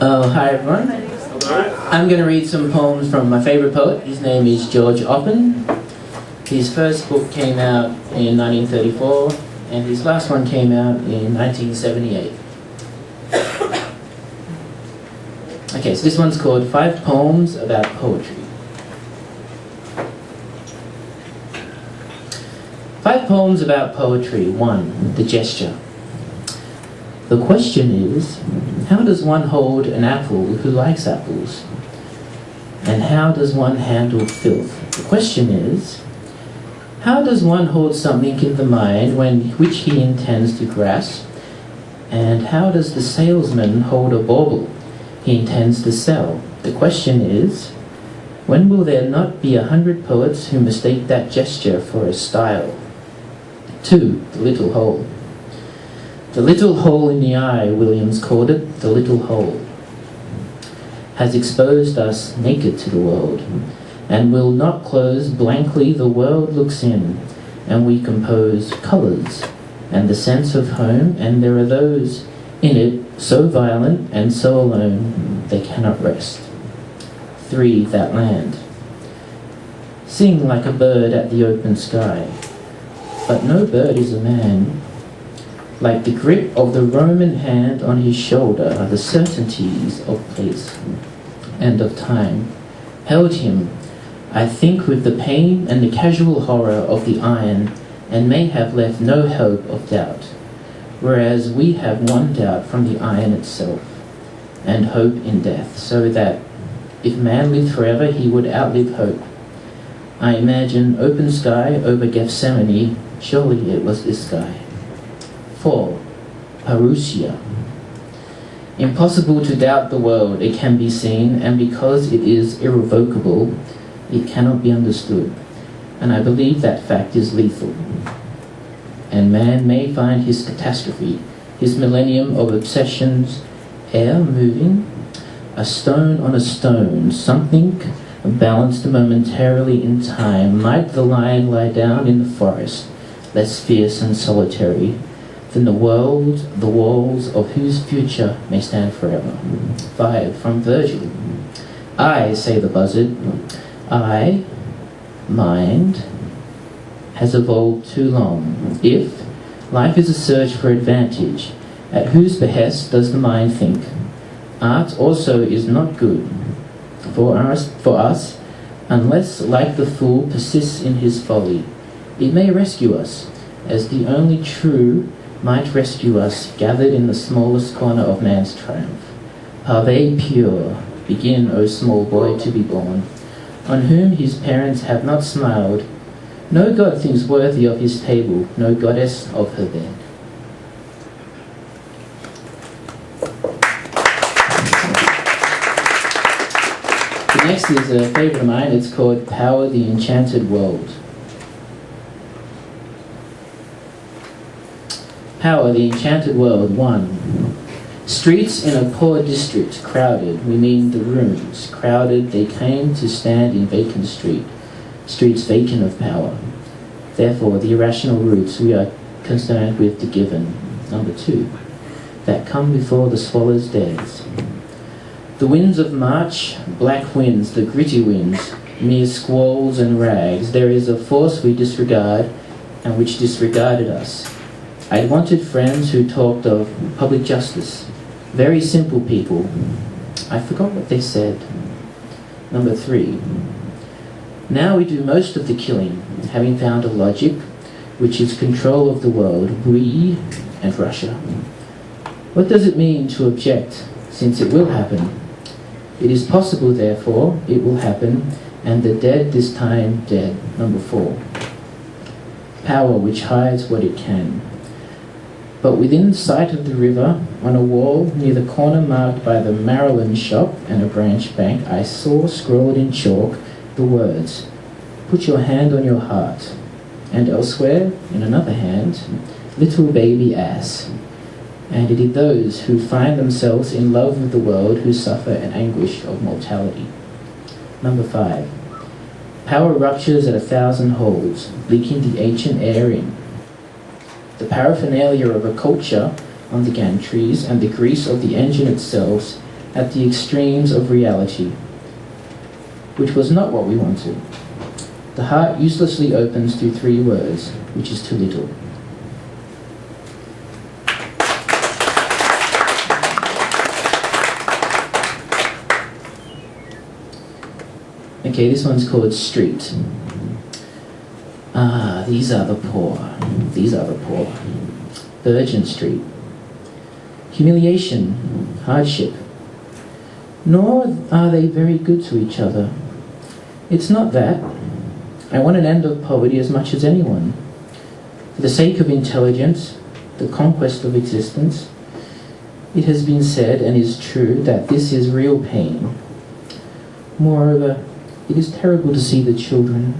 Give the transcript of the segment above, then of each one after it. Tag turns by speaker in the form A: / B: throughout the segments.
A: Oh, hi everyone. I'm going to read some poems from my favourite poet. His name is George Oppen. His first book came out in 1934 and his last one came out in 1978. Okay, so this one's called 5 Poems About Poetry. 5 Poems About Poetry. 1. The Gesture. The question is, how does one hold an apple who likes apples? And how does one handle filth? The question is, how does one hold something in the mind which he intends to grasp? And how does the salesman hold a bauble he intends to sell? The question is, when will there not be 100 poets who mistake that gesture for a style? 2. The Little Hole. The little hole in the eye, Williams called it, the little hole, has exposed us naked to the world, and will not close blankly. The world looks in, and we compose colours and the sense of home, and there are those in it so violent and so alone they cannot rest. 3. That land. Sing like a bird at the open sky, but no bird is a man. Like the grip of the Roman hand on his shoulder are the certainties of place and of time. Held him, I think, with the pain and the casual horror of the iron, and may have left no hope of doubt, whereas we have one doubt from the iron itself, and hope in death, so that if man lived forever he would outlive hope. I imagine open sky over Gethsemane, surely it was this sky. 4. Parousia. Impossible to doubt the world, it can be seen, and because it is irrevocable, it cannot be understood. And I believe that fact is lethal. And man may find his catastrophe, his millennium of obsessions, air moving, a stone on a stone, something balanced momentarily in time. Might the lion lie down in the forest, less fierce and solitary than the world, the walls of whose future may stand forever. 5. From Virgil. I, say the buzzard, I, mind, has evolved too long. If life is a search for advantage, at whose behest does the mind think? Art also is not good for us, unless, like the fool, persists in his folly. It may rescue us, as the only true might rescue us, gathered in the smallest corner of man's triumph. Parve pure, begin, O small boy, to be born, on whom his parents have not smiled. No god thinks worthy of his table, no goddess of her bed. The next is a favourite of mine. It's called Power, the Enchanted World. Power, the Enchanted World. 1. Streets in a poor district, crowded, we mean the rooms. Crowded, they came to stand in vacant streets vacant of power. Therefore, the irrational roots we are concerned with the given. 2. That come before the swallow's days. The winds of March, black winds, the gritty winds, mere squalls and rags. There is a force we disregard, and which disregarded us. I wanted friends who talked of public justice. Very simple people. I forgot what they said. 3. Now we do most of the killing, having found a logic which is control of the world, we and Russia. What does it mean to object, since it will happen? It is possible, therefore, it will happen, and the dead this time dead. 4. Power which hides what it can. But within sight of the river, on a wall near the corner marked by the Maryland shop and a branch bank, I saw scrawled in chalk the words, "Put your hand on your heart," and elsewhere, in another hand, "Little baby ass." And it is those who find themselves in love with the world who suffer an anguish of mortality. 5. Power ruptures at 1,000 holes, leaking the ancient air in. The paraphernalia of a culture on the gantries and the grease of the engine itself at the extremes of reality, which was not what we wanted. The heart uselessly opens through 3 words, which is too little. Okay, this one's called Street. Ah, these are the poor. These are the poor. Virgin Street. Humiliation, hardship. Nor are they very good to each other. It's not that. I want an end of poverty as much as anyone. For the sake of intelligence, the conquest of existence, it has been said and is true that this is real pain. Moreover, it is terrible to see the children,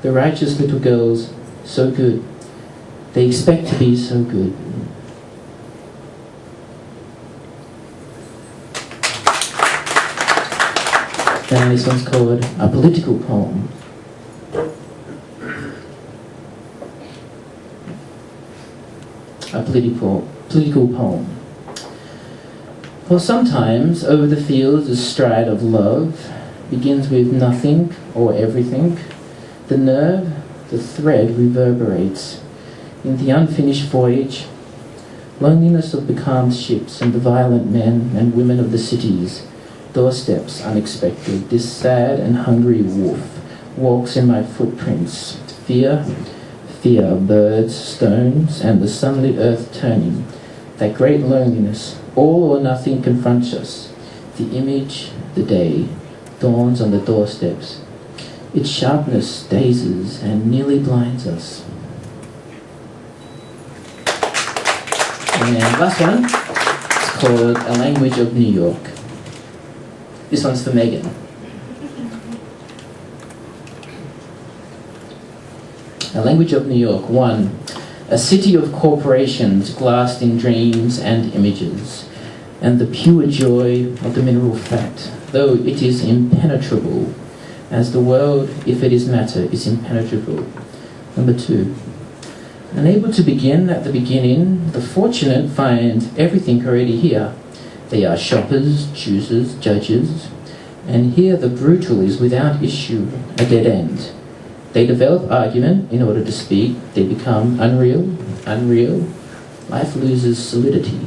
A: the righteous little girls, so good. They expect to be so good. And this one's called A Political Poem. A political poem. For sometimes over the fields a stride of love begins with nothing or everything. The nerve, the thread reverberates. In the unfinished voyage, loneliness of becalmed ships and the violent men and women of the cities, doorsteps unexpected, this sad and hungry wolf walks in my footprints. Fear, fear, birds, stones, and the sunlit earth turning. That great loneliness, all or nothing confronts us. The image, the day, dawns on the doorsteps. Its sharpness dazes and nearly blinds us. And last one, it's called A Language of New York. This one's for Megan. A Language of New York. 1. A city of corporations glassed in dreams and images, and the pure joy of the mineral fact, though it is impenetrable, as the world, if it is matter, is impenetrable. Number 2. Unable to begin at the beginning, the fortunate find everything already here. They are shoppers, choosers, judges, and here the brutal is without issue, a dead end. They develop argument in order to speak. They become unreal. Life loses solidity,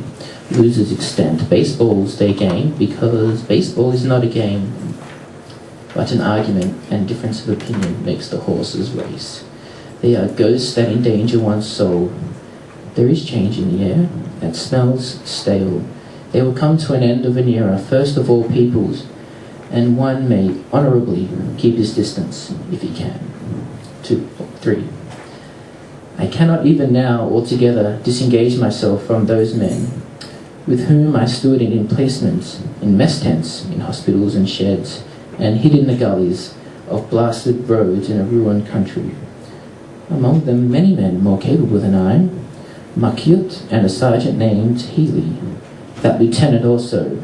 A: loses extent. Baseball's their game because baseball is not a game, but an argument, and difference of opinion makes the horses race. They are ghosts that endanger one's soul. There is change in the air that smells stale. They will come to an end of an era, first of all peoples, and one may honourably keep his distance if he can. 2, 3. I cannot even now altogether disengage myself from those men with whom I stood in emplacements, in mess tents, in hospitals and sheds, and hid in the gullies of blasted roads in a ruined country. Among them many men more capable than I, Makiut and a sergeant named Healy, that lieutenant also.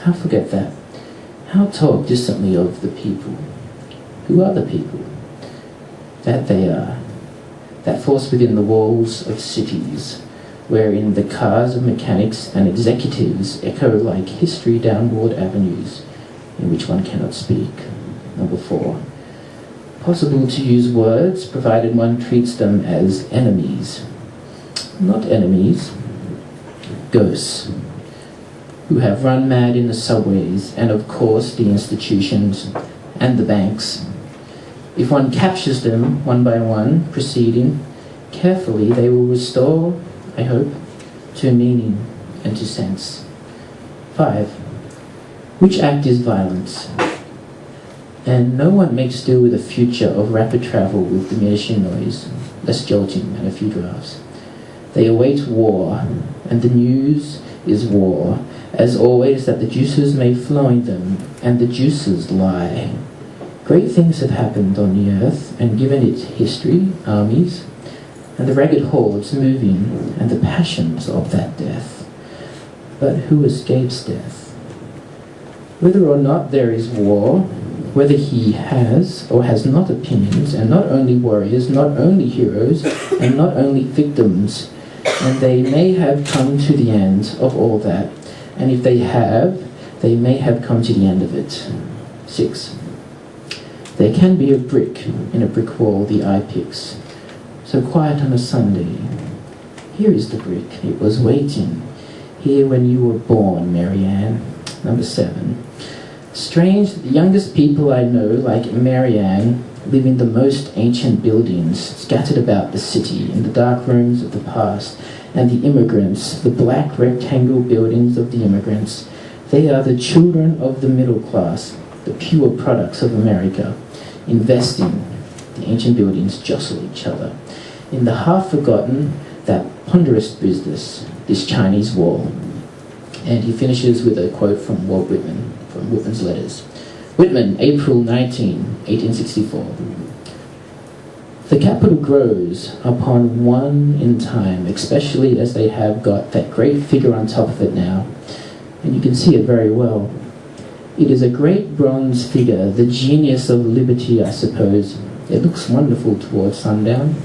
A: How forget that? How talk distantly of the people? Who are the people? That they are, that force within the walls of cities, wherein the cars of mechanics and executives echo like history downward avenues in which one cannot speak. Number 4. Possible to use words provided one treats them as enemies. Not enemies, ghosts, who have run mad in the subways and of course the institutions and the banks. If one captures them one by one, proceeding carefully, they will restore, I hope, to meaning and to sense. 5. Which act is violence? And no one makes do with a future of rapid travel with diminishing noise, less jolting and a few drafts. They await war, and the news is war, as always that the juices may flow in them, and the juices lie. Great things have happened on the earth, and given it history, armies, and the ragged hordes moving, and the passions of that death. But who escapes death? Whether or not there is war, whether he has or has not opinions, and not only warriors, not only heroes, and not only victims, and they may have come to the end of all that, and if they have, They may have come to the end of it. 6. There can be a brick in a brick wall the eye picks, so quiet on a Sunday. Here is the brick, it was waiting, here when you were born, Marianne. Number 7. Strange that the youngest people I know, like Marianne, live in the most ancient buildings, scattered about the city, in the dark rooms of the past, and the immigrants, the black rectangle buildings of the immigrants. They are the children of the middle class, the pure products of America. Investing, the ancient buildings jostle each other. In the half-forgotten, that ponderous business, this Chinese wall. And he finishes with a quote from Walt Whitman, from Whitman's letters. Whitman, April 19, 1864. The capital grows upon one in time, especially as they have got that great figure on top of it now, and you can see it very well. It is a great bronze figure, the genius of liberty, I suppose. It looks wonderful towards sundown.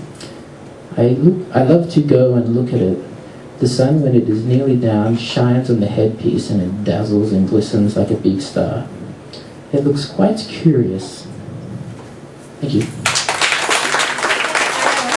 A: I love to go and look at it. The sun, when it is nearly down, shines on the headpiece and it dazzles and glistens like a big star. It looks quite curious. Thank you.